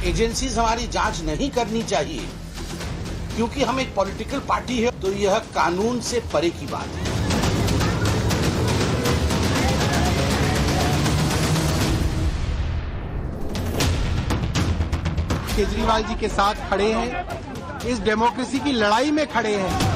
Agencies हमारी जांच नहीं करनी चाहिए क्योंकि हम एक पॉलिटिकल पार्टी है, तो यह कानून से परे की बात है। केजरीवाल जी के साथ खड़े हैं, इस डेमोक्रेसी की लड़ाई में खड़े हैं।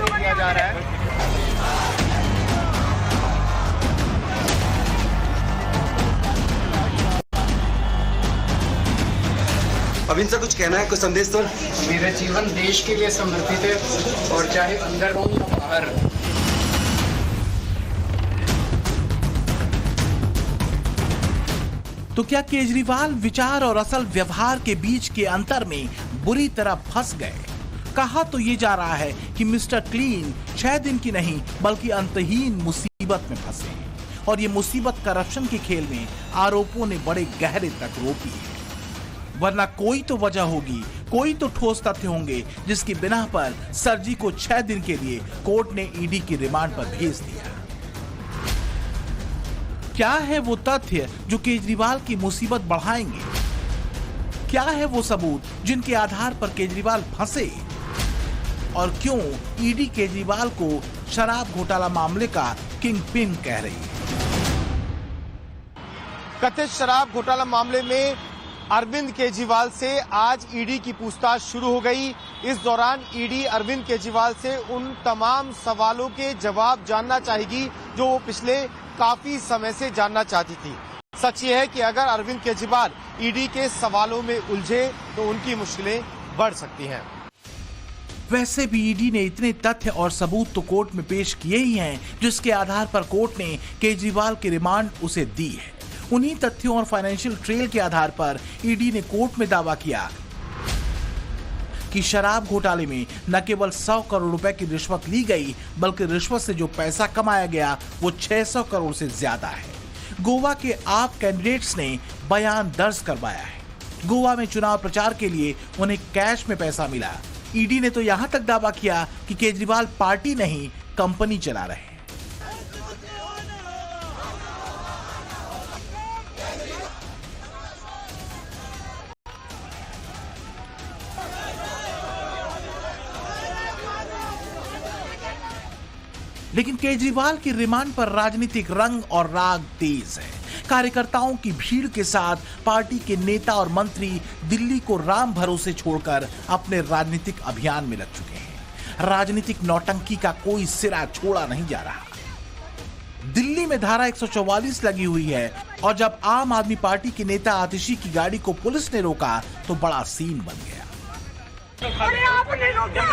किया जा रहा है। अब इनसे कुछ कहना है, कुछ संदेश तो? मेरा जीवन देश के लिए समर्पित है और चाहे अंदर हो या बाहर। तो क्या केजरीवाल विचार और असल व्यवहार के बीच के अंतर में बुरी तरह फंस गए? कहा तो ये जा रहा है कि मिस्टर क्लीन 6 दिन की नहीं बल्कि अंतहीन मुसीबत में फंसे हैं और ये मुसीबत करप्शन के खेल में आरोपों ने बड़े गहरे तक रोकी है। वरना कोई तो वजह होगी, कोई तो ठोस तथ्य होंगे जिसकी बिना पर सरजी को 6 दिन के लिए कोर्ट ने ईडी की रिमांड पर भेज दिया। क्या है वो तथ्य जो केजरीवाल की मुसीबत बढ़ाएंगे? क्या है वो सबूत जिनके आधार पर केजरीवाल फंसे? और क्यों ईडी केजरीवाल को शराब घोटाला मामले का किंग पिन कह रही है? कथित शराब घोटाला मामले में अरविंद केजरीवाल से आज ईडी की पूछताछ शुरू हो गई। इस दौरान ईडी अरविंद केजरीवाल से उन तमाम सवालों के जवाब जानना चाहेगी जो वो पिछले काफी समय से जानना चाहती थी। सच ये है कि अगर अरविंद केजरीवाल ईडी के सवालों में उलझे तो उनकी मुश्किलें बढ़ सकती हैं। वैसे भी ईडी ने इतने तथ्य और सबूत तो कोर्ट में पेश किए ही हैं जिसके आधार पर कोर्ट ने केजरीवाल की रिमांड उसे दी है। उन्हीं तथ्यों और फाइनेंशियल ट्रेल के आधार पर ईडी ने कोर्ट में दावा किया कि शराब घोटाले में न केवल 100 करोड़ रुपए की रिश्वत ली गई बल्कि रिश्वत से जो पैसा कमाया गया वो 600 करोड़ से ज्यादा है। गोवा के आप कैंडिडेट्स ने बयान दर्ज करवाया है। गोवा में चुनाव प्रचार के लिए उन्हें कैश में पैसा मिला। ईडी ने तो यहां तक दावा किया कि केजरीवाल पार्टी नहीं कंपनी चला रहे हैं। लेकिन केजरीवाल की रिमांड पर राजनीतिक रंग और राग तेज है। कार्यकर्ताओं की भीड़ के साथ पार्टी के नेता और मंत्री दिल्ली को राम भरोसे छोड़कर अपने राजनीतिक अभियान में लग चुके हैं। राजनीतिक नौटंकी का कोई सिरा छोड़ा नहीं जा रहा। दिल्ली में धारा 144 लगी हुई है और जब आम आदमी पार्टी के नेता आतिशी की गाड़ी को पुलिस ने रोका तो बड़ा सीन बन गया। अरे आपने रोका,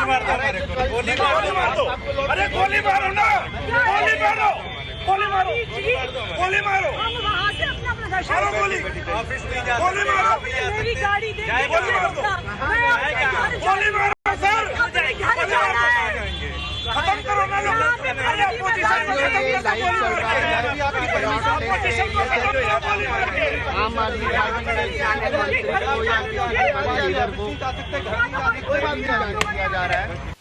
गोली मारो, अरे गोली मारो ना, गोली मारो, गोली मारो, गोली मारो, हम वहाँ से अपना प्रदर्शन गोली मारो, मेरी गाड़ी देखिए, गोली मारो सर, खत्म करो ना लोग, अरे अपोजिशन को आम आदमी किया जा रहा है।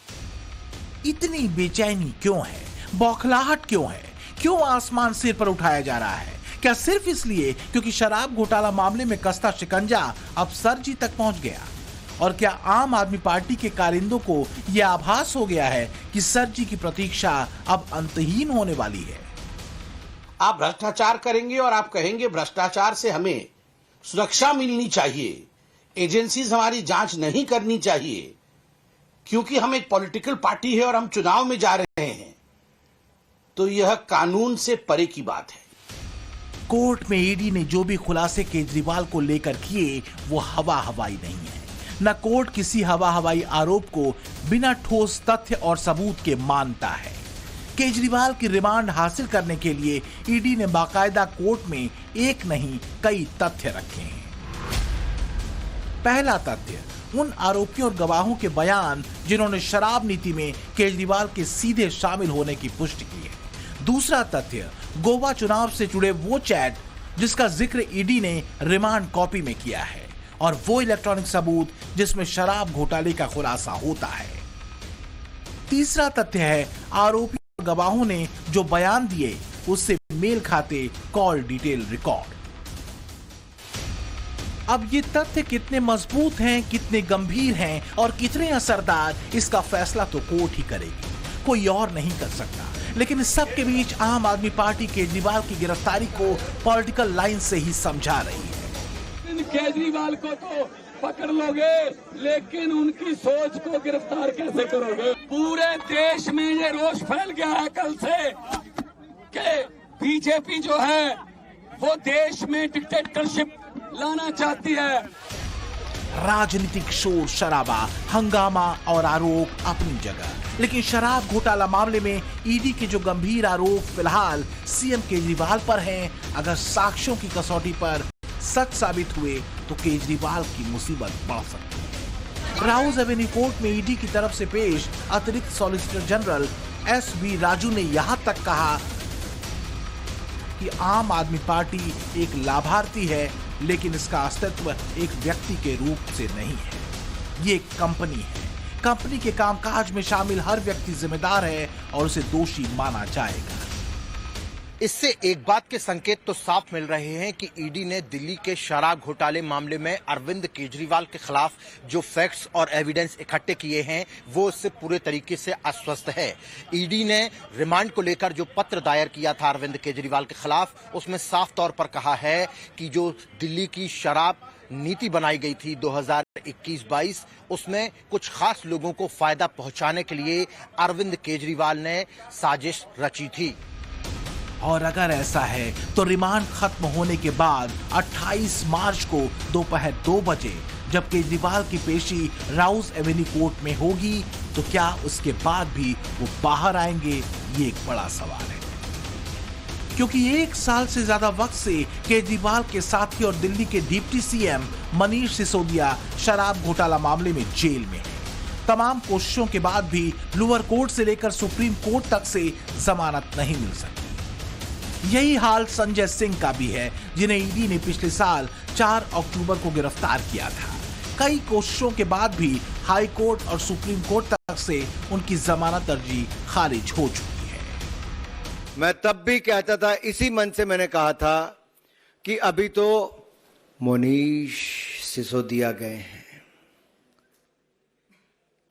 इतनी बेचैनी क्यों है? बौखलाहट क्यों है? क्यों आसमान सिर पर उठाया जा रहा है? क्या सिर्फ इसलिए क्योंकि शराब घोटाला मामले में कसता शिकंजा अब सरजी तक पहुंच गया? और क्या आम आदमी पार्टी के कारिंदों को यह आभास हो गया है कि सरजी की प्रतीक्षा अब अंतहीन होने वाली है? आप भ्रष्टाचार करेंगे और आप कहेंगे भ्रष्टाचार से हमें सुरक्षा मिलनी चाहिए, एजेंसीज हमारी जांच नहीं करनी चाहिए क्योंकि हम एक पॉलिटिकल पार्टी है और हम चुनाव में जा रहे हैं, तो यह कानून से परे की बात है। कोर्ट में ईडी ने जो भी खुलासे केजरीवाल को लेकर किए वो हवा हवाई नहीं है। न कोर्ट किसी हवा हवाई आरोप को बिना ठोस तथ्य और सबूत के मानता है। केजरीवाल की रिमांड हासिल करने के लिए ईडी ने बाकायदा कोर्ट में एक नहीं कई तथ्य रखे हैं। पहला तथ्य, उन आरोपियों और गवाहों के बयान जिन्होंने शराब नीति में केजरीवाल के सीधे शामिल होने की पुष्टि की है। दूसरा तथ्य, गोवा चुनाव से जुड़े वो चैट जिसका जिक्र ईडी ने रिमांड कॉपी में किया है, और वो इलेक्ट्रॉनिक सबूत जिसमें शराब घोटाले का खुलासा होता है। तीसरा तथ्य है आरोपी और गवाहों ने जो बयान दिए उससे मेल खाते कॉल डिटेल रिकॉर्ड। अब ये तथ्य कितने मजबूत हैं, कितने गंभीर हैं और कितने असरदार, इसका फैसला तो कोर्ट ही करेगी, कोई और नहीं कर सकता। लेकिन इस सब के बीच आम आदमी पार्टी केजरीवाल की गिरफ्तारी को पॉलिटिकल लाइन से ही समझा रही है। केजरीवाल को तो पकड़ लोगे, लेकिन उनकी सोच को गिरफ्तार कैसे करोगे? पूरे देश में ये रोष फैल गया है कल से कि बीजेपी जो है वो देश में डिक्टेटरशिप लाना चाहती है। राजनीतिक शोर शराबा, हंगामा और आरोप अपनी जगह, लेकिन शराब घोटाला मामले में ईडी के जो गंभीर आरोप फिलहाल सीएम केजरीवाल पर हैं, अगर साक्ष्यों की कसौटी पर सच साबित हुए तो केजरीवाल की मुसीबत बढ़ सकती है। राउज एवेन्यू कोर्ट में ईडी की तरफ से पेश अतिरिक्त सॉलिसिटर जनरल एस.वी. राजू ने यहां तक कहा कि आम आदमी पार्टी एक लाभार्थी है, लेकिन इसका अस्तित्व एक व्यक्ति के रूप से नहीं है। ये एक कंपनी है। कंपनी के कामकाज में शामिल हर व्यक्ति जिम्मेदार है और उसे दोषी माना जाएगा। इससे एक बात के संकेत तो साफ मिल रहे हैं कि ईडी ने दिल्ली के शराब घोटाले मामले में अरविंद केजरीवाल के खिलाफ जो फैक्ट्स और एविडेंस इकट्ठे किए हैं वो इससे पूरे तरीके से आश्वस्त है। ईडी ने रिमांड को लेकर जो पत्र दायर किया था अरविंद केजरीवाल के खिलाफ, उसमें साफ तौर पर कहा है कि जो दिल्ली की शराब नीति बनाई गई थी 2021-22, उसमें कुछ खास लोगों को फायदा पहुंचाने के लिए अरविंद केजरीवाल ने साजिश रची थी। और अगर ऐसा है तो रिमांड खत्म होने के बाद 28 मार्च को दोपहर 2 बजे जब केजरीवाल की पेशी राउज एवेन्यू कोर्ट में होगी, तो क्या उसके बाद भी वो बाहर आएंगे? ये एक बड़ा सवाल है, क्योंकि 1 साल से ज्यादा वक्त से केजरीवाल के साथी और दिल्ली के डिप्टी सीएम मनीष सिसोदिया शराब घोटाला मामले में जेल में है। तमाम कोशिशों के बाद भी लोअर कोर्ट से लेकर सुप्रीम कोर्ट तक से जमानत नहीं मिल सकती। यही हाल संजय सिंह का भी है, जिन्हें ईडी ने पिछले साल 4 अक्टूबर को गिरफ्तार किया था। कई कोशिशों के बाद भी हाई कोर्ट और सुप्रीम कोर्ट तक से उनकी जमानत अर्जी खारिज हो चुकी है। मैं तब भी कहता था, इसी मन से मैंने कहा था कि अभी तो मनीष सिसोदिया गए हैं,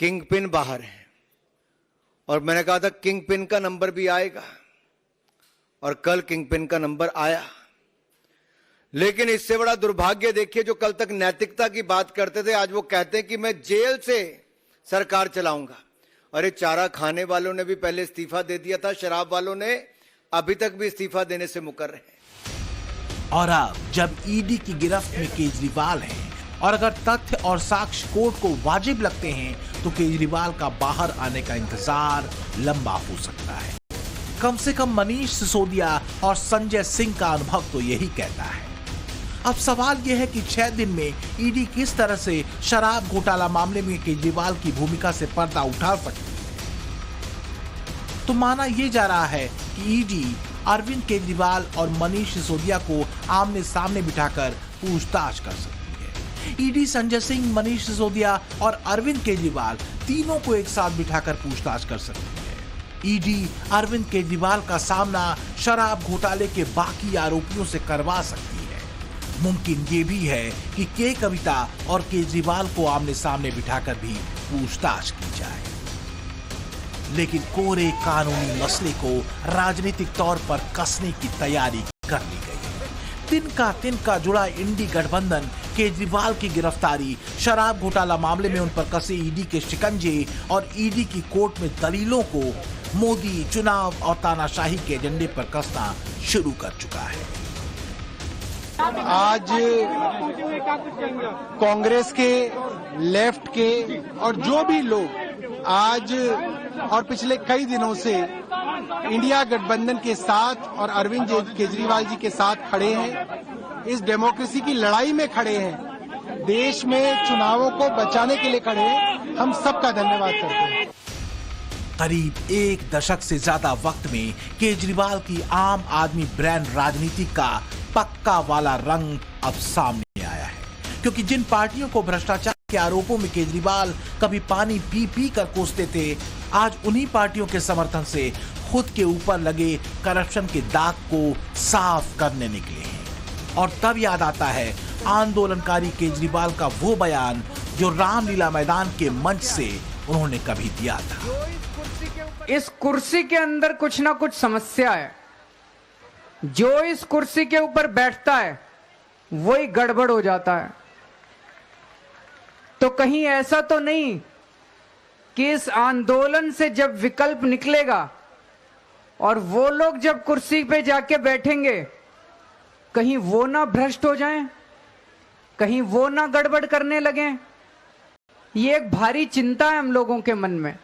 किंग पिन बाहर है, और मैंने कहा था किंग पिन का नंबर भी आएगा, और कल किंगपिन का नंबर आया। लेकिन इससे बड़ा दुर्भाग्य देखिए, जो कल तक नैतिकता की बात करते थे, आज वो कहते हैं कि मैं जेल से सरकार चलाऊंगा। अरे चारा खाने वालों ने भी पहले इस्तीफा दे दिया था, शराब वालों ने अभी तक भी इस्तीफा देने से मुकर रहे हैं। और अब जब ईडी की गिरफ्त में केजरीवाल हैं, और अगर तथ्य और साक्ष्य कोर्ट को वाजिब लगते हैं, तो केजरीवाल का बाहर आने का इंतजार लंबा हो सकता है। कम से कम मनीष सिसोदिया और संजय सिंह का अनुभव तो यही कहता है। अब सवाल यह है कि 6 दिन में ईडी किस तरह से शराब घोटाला मामले में केजरीवाल की भूमिका से पर्दा उठा सकती है। तो माना यह जा रहा है कि ईडी अरविंद केजरीवाल और मनीष सिसोदिया को आमने सामने बिठाकर पूछताछ कर सकती है। ईडी संजय सिंह, मनीष सिसोदिया और अरविंद केजरीवाल तीनों को एक साथ बिठाकर पूछताछ कर सकती है। ईडी अरविंद केजरीवाल का सामना शराब घोटाले के बाकी आरोपियों से करवा सकती है। मुमकिन ये भी है कि के कविता और केजरीवाल को आमने सामने बिठाकर भी पूछताछ की जाए। लेकिन कोरे कानूनी मसले को राजनीतिक तौर पर कसने की तैयारी कर ली गई है। तिनका जुड़ा इंडी गठबंधन केजरीवाल की गिरफ्तारी, शराब घोटाला मामले में उन पर कसे ईडी के शिकंजे और ईडी की कोर्ट में दलीलों को मोदी, चुनाव और तानाशाही के एजेंडे पर कसना शुरू कर चुका है। आज कांग्रेस के, लेफ्ट के और जो भी लोग आज और पिछले कई दिनों से इंडिया गठबंधन के साथ और अरविंद केजरीवाल जी के साथ खड़े हैं, इस डेमोक्रेसी की लड़ाई में खड़े हैं, देश में चुनावों को बचाने के लिए खड़े हैं, हम सबका धन्यवाद करते हैं। करीब एक दशक से ज्यादा वक्त में केजरीवाल की आम आदमी ब्रांड राजनीति का पक्का वाला रंग अब सामने आया है, क्योंकि जिन पार्टियों को भ्रष्टाचार के आरोपों में केजरीवाल कभी पानी पी पी कर कोसते थे, आज उन्हीं पार्टियों के समर्थन से खुद के ऊपर लगे करप्शन के दाग को साफ करने निकले हैं। और तब याद आता है आंदोलनकारी केजरीवाल का वो बयान जो रामलीला मैदान के मंच से उन्होंने कभी दिया था। इस कुर्सी के अंदर कुछ ना कुछ समस्या है। जो इस कुर्सी के ऊपर बैठता है वही गड़बड़ हो जाता है। तो कहीं ऐसा तो नहीं कि इस आंदोलन से जब विकल्प निकलेगा और वो लोग जब कुर्सी पे जाके बैठेंगे, कहीं वो ना भ्रष्ट हो जाएं, कहीं वो ना गड़बड़ करने लगें। ये एक भारी चिंता है हम लोगों के मन में।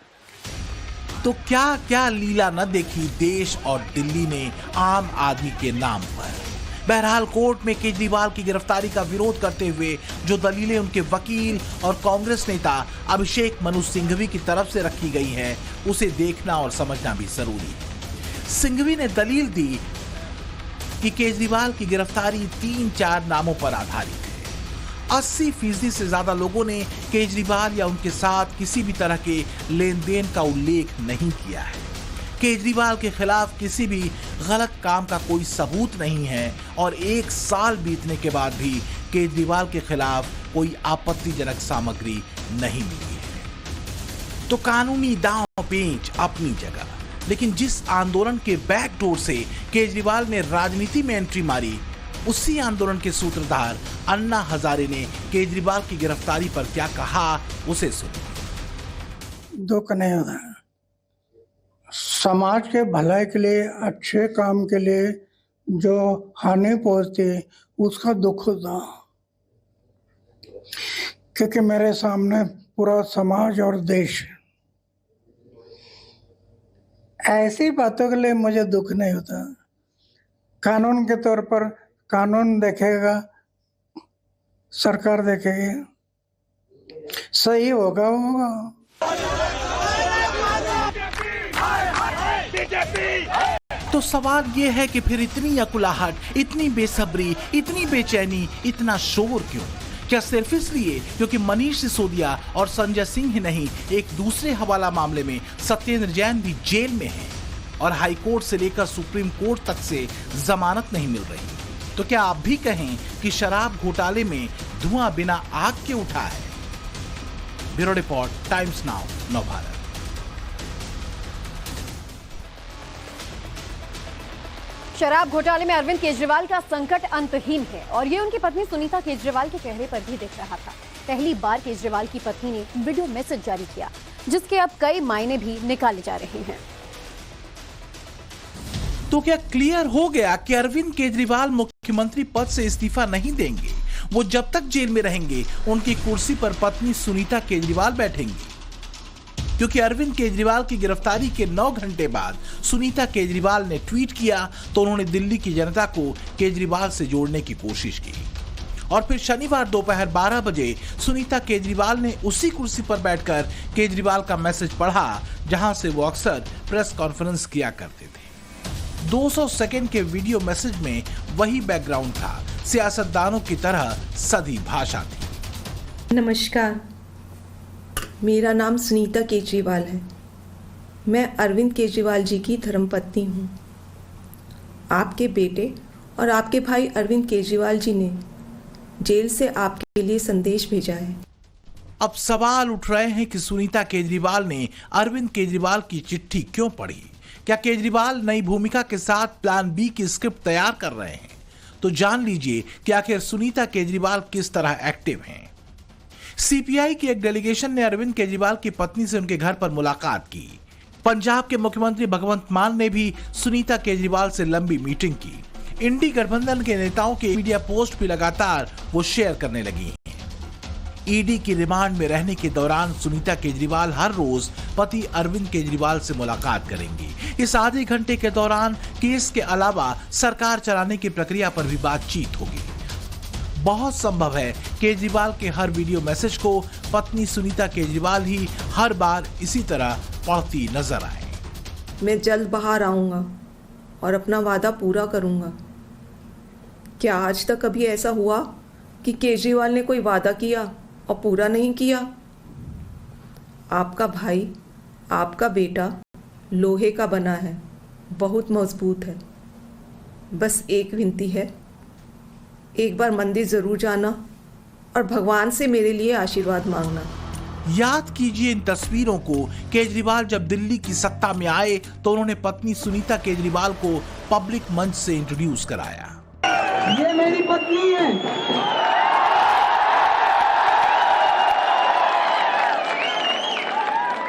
तो क्या क्या लीला न देखी देश और दिल्ली ने आम आदमी के नाम पर। बहरहाल कोर्ट में केजरीवाल की गिरफ्तारी का विरोध करते हुए जो दलीलें उनके वकील और कांग्रेस नेता अभिषेक मनु सिंघवी की तरफ से रखी गई हैं, उसे देखना और समझना भी जरूरी है। सिंघवी ने दलील दी कि केजरीवाल की गिरफ्तारी 3-4 नामों पर आधारित है। 80% से ज्यादा लोगों ने केजरीवाल या उनके साथ किसी भी तरह के लेन देन का उल्लेख नहीं किया है। केजरीवाल के खिलाफ किसी भी गलत काम का कोई सबूत नहीं है और 1 साल बीतने के बाद भी केजरीवाल के खिलाफ कोई आपत्तिजनक सामग्री नहीं मिली है। तो कानूनी दांव पेंच अपनी जगह, लेकिन जिस आंदोलन के बैकडोर से केजरीवाल ने राजनीति में एंट्री मारी, उसी आंदोलन के सूत्रधार अन्ना हजारे ने केजरीवाल की गिरफ्तारी पर क्या कहा, उसे सुनिए। दुख नहीं होता, समाज के भलाई के लिए, अच्छे काम के लिए जो हानि पहुंचती उसका दुख होता, क्योंकि मेरे सामने पूरा समाज और देश। ऐसी बातों के लिए मुझे दुख नहीं होता। कानून के तौर पर कानून देखेगा, सरकार देखेगी, सही होगा होगा। तो सवाल ये है कि फिर इतनी अकुलाहट, इतनी बेसब्री, इतनी बेचैनी, इतना शोर क्यों? क्या सिर्फ इसलिए क्योंकि मनीष सिसोदिया और संजय सिंह ही नहीं, एक दूसरे हवाला मामले में सत्येंद्र जैन भी जेल में हैं और हाई कोर्ट से लेकर सुप्रीम कोर्ट तक से जमानत नहीं मिल रही? तो क्या आप भी कहें कि शराब घोटाले में धुआं बिना आग के उठा है? Bureau report, times now, Navbharat. शराब घोटाले में अरविंद केजरीवाल का संकट अंतहीन है और ये उनकी पत्नी सुनीता केजरीवाल के चेहरे पर भी दिख रहा था। पहली बार केजरीवाल की पत्नी ने वीडियो मैसेज जारी किया, जिसके अब कई मायने भी निकाले जा रहे हैं। तो क्या क्लियर हो गया कि अरविंद केजरीवाल मुख्यमंत्री पद से इस्तीफा नहीं देंगे? वो जब तक जेल में रहेंगे उनकी कुर्सी पर पत्नी सुनीता केजरीवाल बैठेंगी, क्योंकि अरविंद केजरीवाल की गिरफ्तारी के 9 घंटे बाद सुनीता केजरीवाल ने ट्वीट किया तो उन्होंने दिल्ली की जनता को केजरीवाल से जोड़ने की कोशिश की। और फिर शनिवार दोपहर 12 बजे सुनीता केजरीवाल ने उसी कुर्सी पर बैठकर केजरीवाल का मैसेज पढ़ा जहां से वो अक्सर प्रेस कॉन्फ्रेंस किया करते थे। 200 सेकंड के वीडियो मैसेज में वही बैकग्राउंड था, सियासतदानों की तरह सधी भाषा थी। नमस्कार, मेरा नाम सुनीता केजरीवाल है। मैं अरविंद केजरीवाल जी की धर्मपत्नी हूँ। आपके बेटे और आपके भाई अरविंद केजरीवाल जी ने जेल से आपके लिए संदेश भेजा है। अब सवाल उठ रहे हैं कि सुनीता केजरीवाल ने अरविंद केजरीवाल की चिट्ठी क्यों पढ़ी? क्या केजरीवाल नई भूमिका के साथ प्लान बी की स्क्रिप्ट तैयार कर रहे हैं? तो जान लीजिए कि आखिर सुनीता केजरीवाल किस तरह एक्टिव हैं। सीपीआई की एक डेलीगेशन ने अरविंद केजरीवाल की पत्नी से उनके घर पर मुलाकात की। पंजाब के मुख्यमंत्री भगवंत मान ने भी सुनीता केजरीवाल से लंबी मीटिंग की। इंडी गठबंधन के नेताओं के मीडिया पोस्ट भी लगातार वो शेयर करने लगी हैं। ईडी की रिमांड में रहने के दौरान सुनीता केजरीवाल हर रोज पति अरविंद केजरीवाल से मुलाकात करेंगी। इस आधे घंटे के दौरान केस के अलावा सरकार चलाने की प्रक्रिया पर भी बातचीत होगी। बहुत संभव है केजरीवाल के हर वीडियो मैसेज को पत्नी सुनीता केजरीवाल ही हर बार इसी तरह पड़ती नजर आए। मैं जल्द बाहर आऊंगा और अपना वादा पूरा करूंगा। क्या आज तक कभी ऐसा हुआ कि केजरीवाल ने कोई वादा किया और पूरा नहीं किया? आपका भाई, आपका बेटा लोहे का बना है, बहुत मजबूत है। बस एक विनती है, एक बार मंदिर जरूर जाना और भगवान से मेरे लिए आशीर्वाद मांगना। याद कीजिए इन तस्वीरों को। केजरीवाल जब दिल्ली की सत्ता में आए तो उन्होंने पत्नी सुनीता केजरीवाल को पब्लिक मंच से इंट्रोड्यूस कराया। ये मेरी पत्नी है।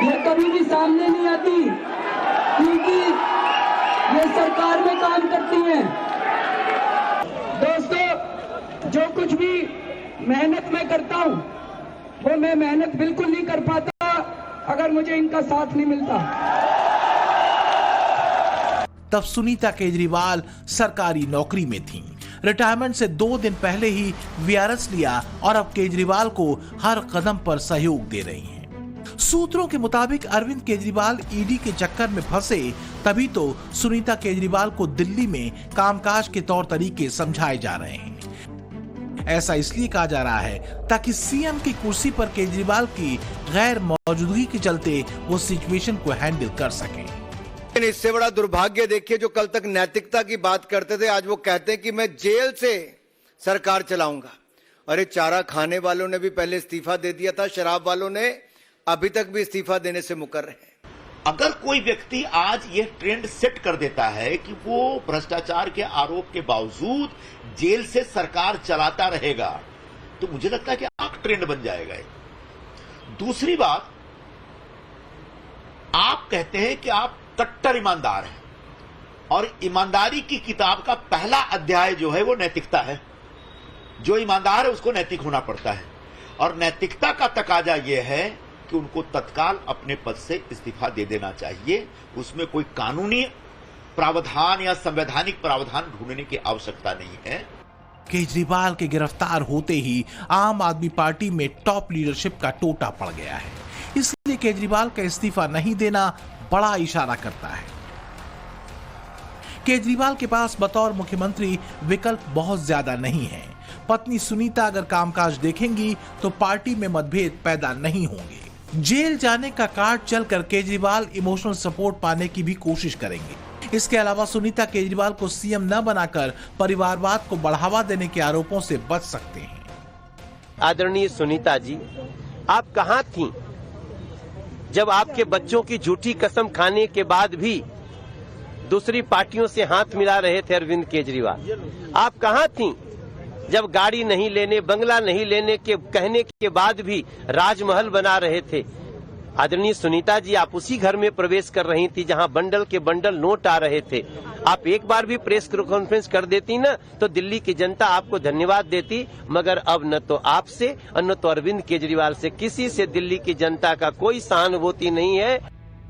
ये कभी भी सामने नहीं आती क्योंकि ये सरकार में काम करती हैं। दोस्तों, जो कुछ भी मेहनत मैं करता हूं वो मैं मेहनत बिल्कुल नहीं कर पाता अगर मुझे इनका साथ नहीं मिलता। तब सुनीता केजरीवाल सरकारी नौकरी में थीं। रिटायरमेंट से 2 दिन पहले ही वीआरएस लिया और अब केजरीवाल को हर कदम पर सहयोग दे रही हैं। सूत्रों के मुताबिक अरविंद केजरीवाल ईडी के चक्कर में फंसे, तभी तो सुनीता केजरीवाल को दिल्ली में कामकाज के तौर तरीके समझाए जा रहे हैं। ऐसा इसलिए कहा जा रहा है ताकि सीएम की कुर्सी पर केजरीवाल की गैर मौजूदगी के चलते वो सिचुएशन को हैंडल कर सकें। लेकिन इससे बड़ा दुर्भाग्य देखिए, जो कल तक नैतिकता की बात करते थे आज वो कहते हैं कि मैं जेल से सरकार चलाऊंगा। अरे चारा खाने वालों ने भी पहले इस्तीफा दे दिया था, शराब वालों ने अभी तक भी इस्तीफा देने से मुकर रहे हैं। अगर कोई व्यक्ति आज ये ट्रेंड सेट कर देता है कि वो भ्रष्टाचार के आरोप के बावजूद जेल से सरकार चलाता रहेगा, तो मुझे लगता है कि आग ट्रेंड बन जाएगा। दूसरी बात, आप कहते हैं कि आप कट्टर ईमानदार हैं और ईमानदारी की किताब का पहला अध्याय जो है वो नैतिकता है। जो ईमानदार है उसको नैतिक होना पड़ता है और नैतिकता का तकाजा यह है कि उनको तत्काल अपने पद से इस्तीफा दे देना चाहिए। उसमें कोई कानूनी प्रावधान या संवैधानिक प्रावधान ढूंढने की आवश्यकता नहीं है। केजरीवाल के गिरफ्तार होते ही आम आदमी पार्टी में टॉप लीडरशिप का टोटा पड़ गया है, इसलिए केजरीवाल का इस्तीफा नहीं देना बड़ा इशारा करता है। केजरीवाल के पास बतौर मुख्यमंत्री विकल्प बहुत ज्यादा नहीं है। पत्नी सुनीता अगर कामकाज देखेंगी तो पार्टी में मतभेद पैदा नहीं होंगे। जेल जाने का कार्ड चलकर केजरीवाल इमोशनल सपोर्ट पाने की भी कोशिश करेंगे। इसके अलावा सुनीता केजरीवाल को सीएम न बनाकर परिवारवाद को बढ़ावा देने के आरोपों से बच सकते हैं। आदरणीय सुनीता जी, आप कहां थीं जब आपके बच्चों की झूठी कसम खाने के बाद भी दूसरी पार्टियों से हाथ मिला रहे थे अरविंद केजरीवाल? आप कहां थीं जब गाड़ी नहीं लेने, बंगला नहीं लेने के कहने के बाद भी राजमहल बना रहे थे? आदरणीय सुनीता जी, आप उसी घर में प्रवेश कर रही थी जहां बंडल के बंडल नोट आ रहे थे। आप एक बार भी प्रेस कॉन्फ्रेंस कर देती ना तो दिल्ली की जनता आपको धन्यवाद देती, मगर अब न तो आपसे और न तो अरविंद केजरीवाल से किसी से दिल्ली की जनता का कोई सहानुभूति नहीं है।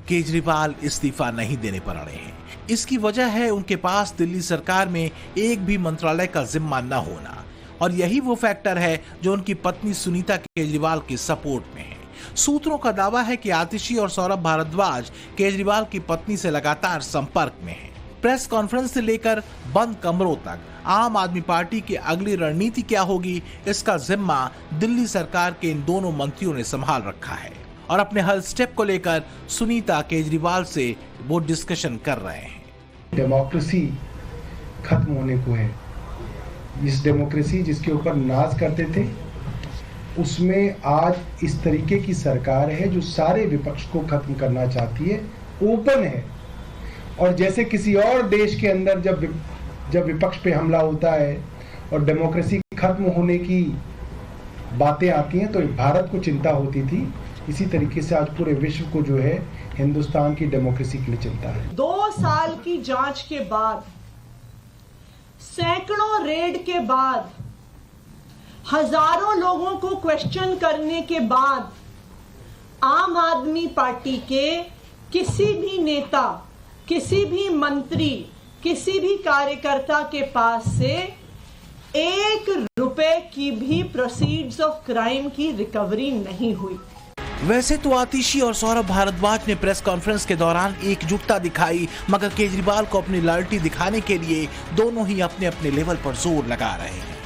केजरीवाल इस्तीफा नहीं देने पर अड़े हैं। इसकी वजह है उनके पास दिल्ली सरकार में एक भी मंत्रालय का जिम्मा न होना, और यही वो फैक्टर है जो उनकी पत्नी सुनीता केजरीवाल के सपोर्ट में है। सूत्रों का दावा है कि आतिशी और सौरभ भारद्वाज केजरीवाल की पत्नी से लगातार संपर्क में हैं। प्रेस कॉन्फ्रेंस से लेकर बंद कमरों तक आम आदमी पार्टी की अगली रणनीति क्या होगी, इसका जिम्मा दिल्ली सरकार के इन दोनों मंत्रियों ने संभाल रखा है और अपने हर स्टेप को लेकर सुनीता केजरीवाल से वो डिस्कशन कर रहे हैं। डेमोक्रेसी खत्म होने को है। इस डेमोक्रेसी जिसके ऊपर नाज करते थे उसमें आज इस तरीके की सरकार है जो सारे विपक्ष को खत्म करना चाहती है, ओपन है। और जैसे किसी और देश के अंदर जब विपक्ष पे हमला होता है और डेमोक्रेसी खत्म होने की बातें आती हैं तो भारत को चिंता होती थी, इसी तरीके से आज पूरे विश्व को जो है हिंदुस्तान की डेमोक्रेसी के लिए चिंता है। 2 साल की जांच के बाद, सैकड़ों रेड के बाद, हजारों लोगों को क्वेश्चन करने के बाद आम आदमी पार्टी के किसी भी नेता, किसी भी मंत्री, किसी भी कार्यकर्ता के पास से 1 रुपए की भी प्रोसीड्स ऑफ क्राइम की रिकवरी नहीं हुई। वैसे तो आतिशी और सौरभ भारद्वाज ने प्रेस कॉन्फ्रेंस के दौरान एकजुटता दिखाई, मगर केजरीवाल को अपनी लॉयल्टी दिखाने के लिए दोनों ही अपने अपने लेवल पर जोर लगा रहे हैं।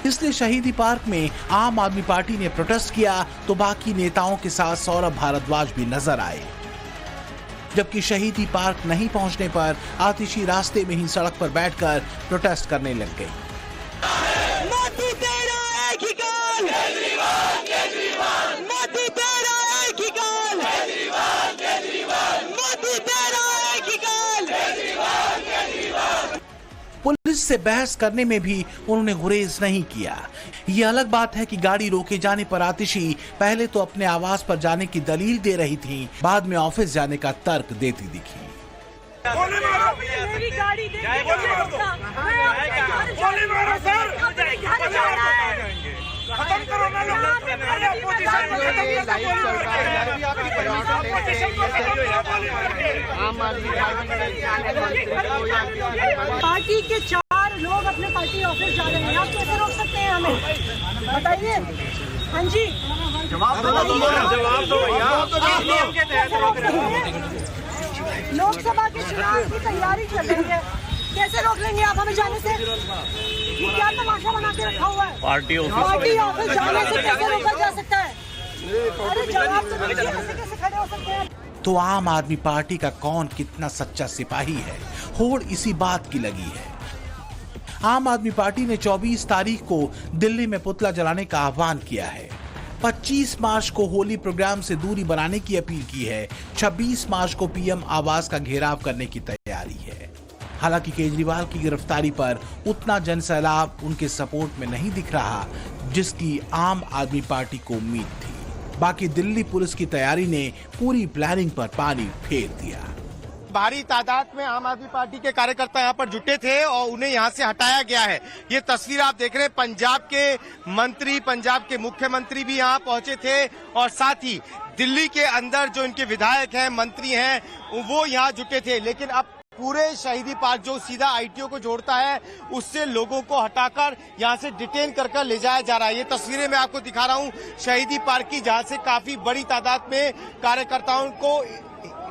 इसलिए शहीदी पार्क में आम आदमी पार्टी ने प्रोटेस्ट किया तो बाकी नेताओं के साथ सौरभ भारद्वाज भी नजर आए, जबकि शहीदी पार्क नहीं पहुंचने पर आतिशी रास्ते में ही सड़क पर बैठकर प्रोटेस्ट करने लग गई। पुलिस से बहस करने में भी उन्होंने गुरेज नहीं किया। ये अलग बात है कि गाड़ी रोके जाने पर आतिशी पहले तो अपने आवास पर जाने की दलील दे रही थी, बाद में ऑफिस जाने का तर्क देती दिखी। गोली मारो, मेरी गाड़ी देख के मुझे रोकना, गोली मारो सर, खत्म करो ना लोग, अरे अपोजिशन को खत्म पार्टी के 4 लोग अपने पार्टी ऑफिस जा रहे हैं, आप कैसे रोक सकते हैं हमें, बताइए। हाँ जी, जवाब दो भैया, लोकसभा के चुनाव की तैयारी चल रही है, कैसे रोक लेंगे आप हमें जाने से? ये क्या तमाशा बना के रखा हुआ है? पार्टी ऑफिस जाने से कैसे रोका जा सकता है? अरे जवाब तो दीजिए, ऐसे कैसे खड़े हो सकते हैं? तो आम आदमी पार्टी का कौन कितना सच्चा सिपाही है, होड़ इसी बात की लगी है। आम आदमी पार्टी ने 24 तारीख को दिल्ली में पुतला जलाने का आह्वान किया है। 25 मार्च को होली प्रोग्राम से दूरी बनाने की अपील की है। 26 मार्च को पीएम आवास का घेराव करने की तैयारी है। हालांकि केजरीवाल की गिरफ्तारी पर उतना जनसैलाब उनके सपोर्ट में नहीं दिख रहा जिसकी आम आदमी पार्टी को उम्मीद थी। बाकी दिल्ली पुलिस की तैयारी ने पूरी प्लानिंग पर पानी फेर दिया। भारी तादाद में आम आदमी पार्टी के कार्यकर्ता यहाँ पर जुटे थे और उन्हें यहाँ से हटाया गया है। ये तस्वीर आप देख रहे हैं, पंजाब के मंत्री, पंजाब के मुख्यमंत्री भी यहाँ पहुंचे थे और साथ ही दिल्ली के अंदर जो इनके विधायक हैं, मंत्री हैं, वो यहाँ जुटे थे। लेकिन अब पूरे शहीदी पार्क जो सीधा आईटीओ को जोड़ता है, उससे लोगों को हटाकर यहाँ से डिटेन कर ले जाया जा रहा है। ये तस्वीरें मैं आपको दिखा रहा हूँ शहीदी पार्क की, जहाँ से काफी बड़ी तादाद में कार्यकर्ताओं को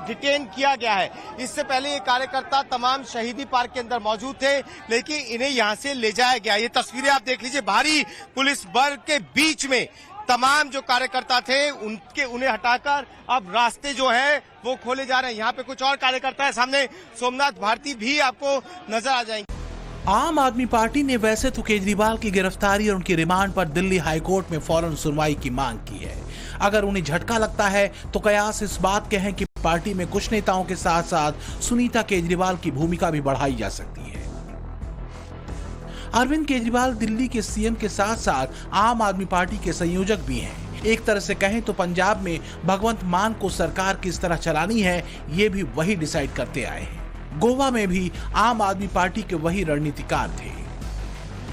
डिटेन किया गया है। इससे पहले ये कार्यकर्ता तमाम शहीदी पार्क के अंदर मौजूद थे, लेकिन इन्हें यहाँ से ले जाया गया। ये तस्वीरें आप देख लीजिए, भारी पुलिस बल के बीच में तमाम जो कार्यकर्ता थे उन्हें हटाकर अब रास्ते जो है वो खोले जा रहे हैं। यहाँ पे कुछ और कार्यकर्ता है, सामने सोमनाथ भारती भी आपको नजर आ जाएंगे। आम आदमी पार्टी ने वैसे तो केजरीवाल की गिरफ्तारी और उनकी रिमांड पर दिल्ली हाईकोर्ट में फौरन सुनवाई की मांग की है। अगर उन्हें झटका लगता है तो कयास इस बात के हैं कि पार्टी में कुछ नेताओं के साथ साथ सुनीता केजरीवाल की भूमिका भी बढ़ाई जा सकती है। अरविंद केजरीवाल दिल्ली के सीएम के साथ साथ आम आदमी पार्टी के संयोजक भी हैं। एक तरह से कहें तो पंजाब में भगवंत मान को सरकार किस तरह चलानी है, ये भी वही डिसाइड करते आए हैं। गोवा में भी आम आदमी पार्टी के वही रणनीतिकार थे।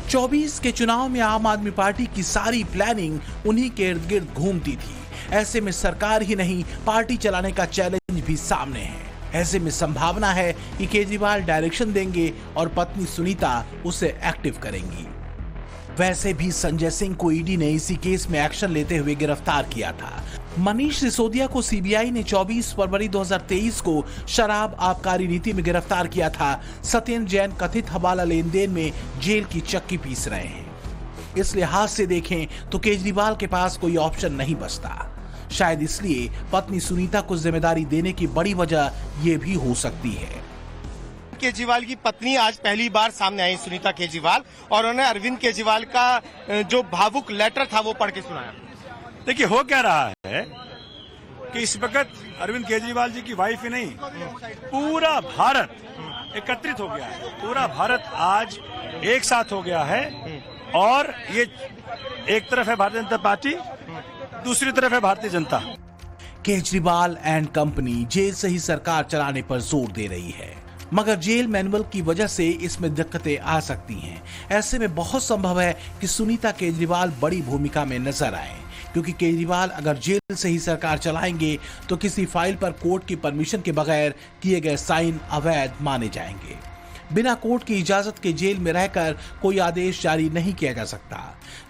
24 के चुनाव में आम आदमी पार्टी की सारी प्लानिंग उन्हीं के इर्द गिर्द घूमती थी। ऐसे में सरकार ही नहीं, पार्टी चलाने का चैलेंज भी सामने है। ऐसे में संभावना है कि केजरीवाल डायरेक्शन देंगे और पत्नी सुनीता उसे एक्टिव करेंगी। वैसे भी संजय सिंह को ईडी ने इसी केस में एक्शन लेते हुए गिरफ्तार किया था। मनीष सिसोदिया को सीबीआई ने 24 फरवरी 2023 को शराब आबकारी नीति में गिरफ्तार किया था। सत्येंद्र जैन कथित हवाला लेन देन में जेल की चक्की पीस रहे हैं। इस लिहाज से देखें तो केजरीवाल के पास कोई ऑप्शन नहीं बचता। शायद इसलिए पत्नी सुनीता को जिम्मेदारी देने की बड़ी वजह यह भी हो सकती है। केजरीवाल की पत्नी आज पहली बार सामने आई, सुनीता केजरीवाल, और उन्होंने अरविंद केजरीवाल का जो भावुक लेटर था वो पढ़ के सुनाया। देखिए, हो क्या रहा है कि इस वक्त अरविंद केजरीवाल जी की वाइफ ही नहीं, पूरा भारत एकत्रित हो गया है। पूरा भारत आज एक साथ हो गया है और ये एक तरफ है भारतीय जनता पार्टी, दूसरी तरफ है Bharatiya Janata. Kejriwal and company jail से ही सरकार चलाने पर जोर दे रही है, मगर जेल मैनुअल की वजह से इसमें दिक्कतें आ सकती हैं। ऐसे में बहुत संभव है कि सुनीता केजरीवाल बड़ी भूमिका में नजर आए, क्योंकि केजरीवाल अगर जेल से ही सरकार चलाएंगे तो किसी फाइल पर कोर्ट की परमिशन के बगैर किए गए साइन अवैध माने जाएंगे। बिना कोर्ट की इजाजत के जेल में रहकर कोई आदेश जारी नहीं किया जा सकता।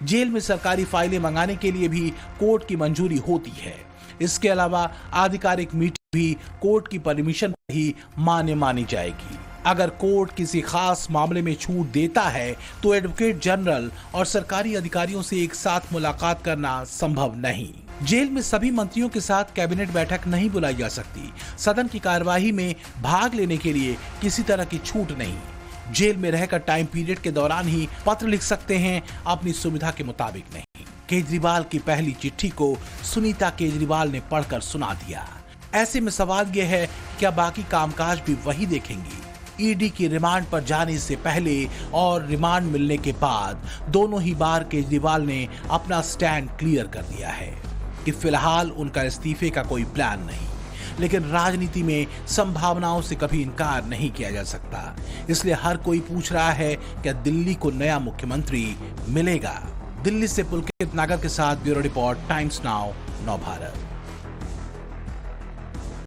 जेल में सरकारी फाइलें मंगाने के लिए भी कोर्ट की मंजूरी होती है। इसके अलावा आधिकारिक मीटिंग भी कोर्ट की परमिशन पर ही मानी जाएगी। अगर कोर्ट किसी खास मामले में छूट देता है तो एडवोकेट जनरल और सरकारी अधिकारियों से एक साथ मुलाकात करना संभव नहीं। जेल में सभी मंत्रियों के साथ कैबिनेट बैठक नहीं बुलाई जा सकती। सदन की कार्यवाही में भाग लेने के लिए किसी तरह की छूट नहीं। जेल में रहकर टाइम पीरियड के दौरान ही पत्र लिख सकते हैं, अपनी सुविधा के मुताबिक नहीं। केजरीवाल की पहली चिट्ठी को सुनीता केजरीवाल ने पढ़कर सुना दिया। ऐसे में सवाल यह है, क्या बाकी कामकाज भी वही देखेंगी? ईडी की रिमांड पर जाने से पहले और रिमांड मिलने के बाद दोनों ही बार केजरीवाल ने अपना स्टैंड क्लियर कर दिया है कि फिलहाल उनका इस्तीफे का कोई प्लान नहीं। लेकिन राजनीति में संभावनाओं से कभी इनकार नहीं किया जा सकता, इसलिए हर कोई पूछ रहा है क्या दिल्ली को नया मुख्यमंत्री मिलेगा। दिल्ली से पुलकित नागर के साथ ब्यूरो रिपोर्ट, टाइम्स नाउ, नव भारत।